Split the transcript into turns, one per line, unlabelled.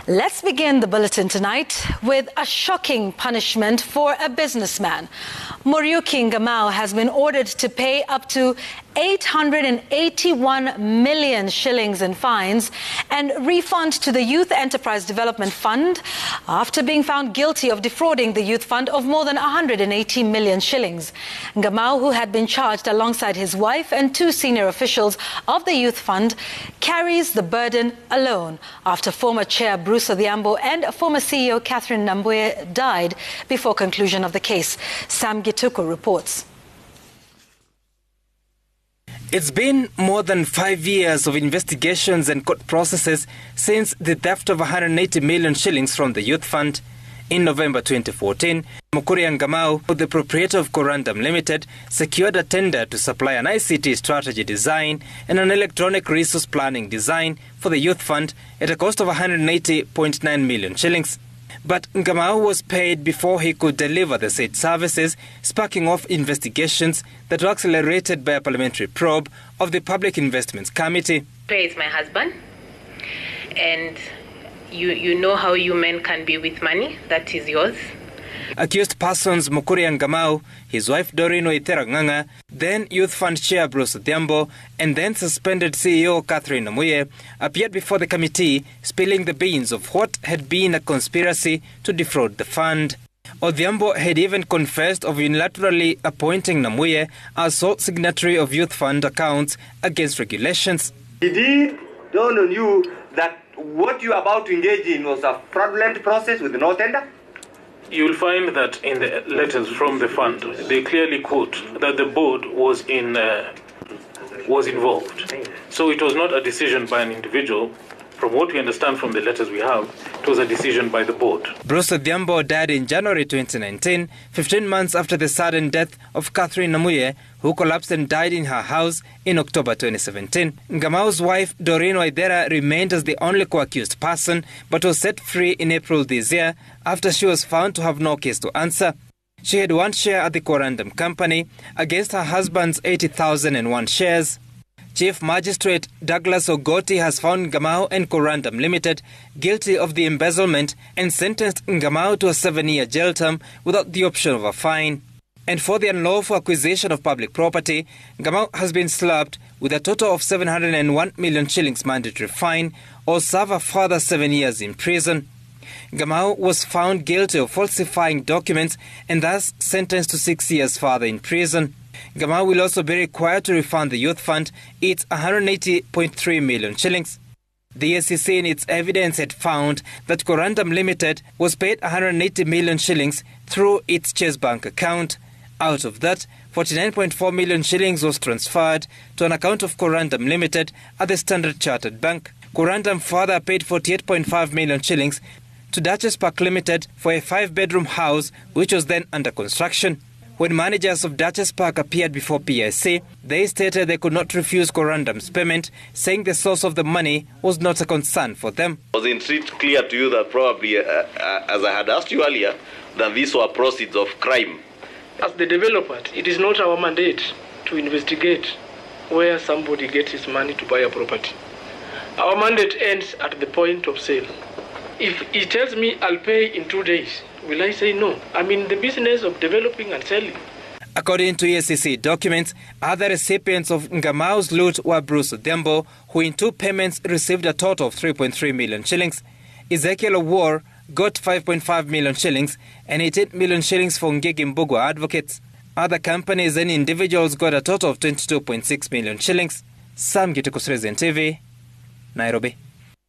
Let's begin the bulletin tonight with a shocking punishment for a businessman. Mukuria Ngamau has been ordered to pay up to 881 million shillings in fines and refund to the Youth Enterprise Development Fund after being found guilty of defrauding the Youth Fund of more than 180 million shillings. Ngamau, who had been charged alongside his wife and two senior officials of the Youth Fund, carries the burden alone after former chair Bruce Odhiambo and former CEO Caroline Namuye died before conclusion of the case. Sam Gituko reports.
It's been more than 5 years of investigations and court processes since the theft of 180 million shillings from the Youth Fund. In November 2014, Mukuria Ngamau, the proprietor of Quorandum Ltd, secured a tender to supply an ICT strategy design and an electronic resource planning design for the Youth Fund at a cost of 180.9 million shillings. But Ngamau was paid before he could deliver the said services, sparking off investigations that were accelerated by a parliamentary probe of the Public Investments Committee.
Pay is my husband, and you know how you men can be with money. That is yours.
Accused persons Mukuria Ngamau, his wife Doreen Waithera, then Youth Fund Chair Bruce Odhiambo, and then suspended CEO Caroline Namuye appeared before the committee, spilling the beans of what had been a conspiracy to defraud the fund. Odhiambo had even confessed of unilaterally appointing Namuye as sole signatory of Youth Fund accounts against regulations.
It did dawn on you that what you are about to engage in was a fraudulent process with no tender?
You will find that in the letters from the fund, they clearly quote that the board was involved. So it was not a decision by an individual. From what we understand from the letters we have, it was a decision by the board. Bruce Odhiambo died in January 2019, 15 months after the sudden death of Caroline Namuye, who collapsed and died in her house in October 2017. Ngamau's wife, Doreen Waithera, remained as the only co-accused person, but was set free in April this year after she was found to have no case to answer. She had one share at the Quorandum company against her husband's 80,001 shares. Chief Magistrate Douglas Ogoti has found Ngamau and Quorandum Ltd guilty of the embezzlement and sentenced Ngamau to a 7-year jail term without the option of a fine. And for the unlawful acquisition of public property, Ngamau has been slapped with a total of 701 million shillings mandatory fine or serve a further 7 years in prison. Ngamau was found guilty of falsifying documents and thus sentenced to 6 years further in prison. Ngamau will also be required to refund the Youth Fund its 180.3 million shillings. The SEC in its evidence had found that Quorandum Ltd was paid 180 million shillings through its Chase Bank account. Out of that, 49.4 million shillings was transferred to an account of Quorandum Ltd at the Standard Chartered Bank. Quorandum further paid 48.5 million shillings to Duchess Park Ltd for a 5-bedroom house which was then under construction. When managers of Duchess Park appeared before PIC, they stated they could not refuse Quorandum's payment, saying the source of the money was not a concern for them.
Was it clear to you that probably, as I had asked you earlier, that these were proceeds of crime?
As the developer, it is not our mandate to investigate where somebody gets his money to buy a property. Our mandate ends at the point of sale. If he tells me I'll pay in 2 days, will I say no? I'm in the business of developing and selling.
According to SEC documents, other recipients of Ngamau's loot were Bruce Odhiambo, who in 2 payments received a total of 3.3 million shillings. Ezekiel Owuor got 5.5 million shillings and 18 million shillings for Ngigi Mbugua Advocates. Other companies and individuals got a total of 22.6 million shillings. Sam Gituko, TV, Nairobi.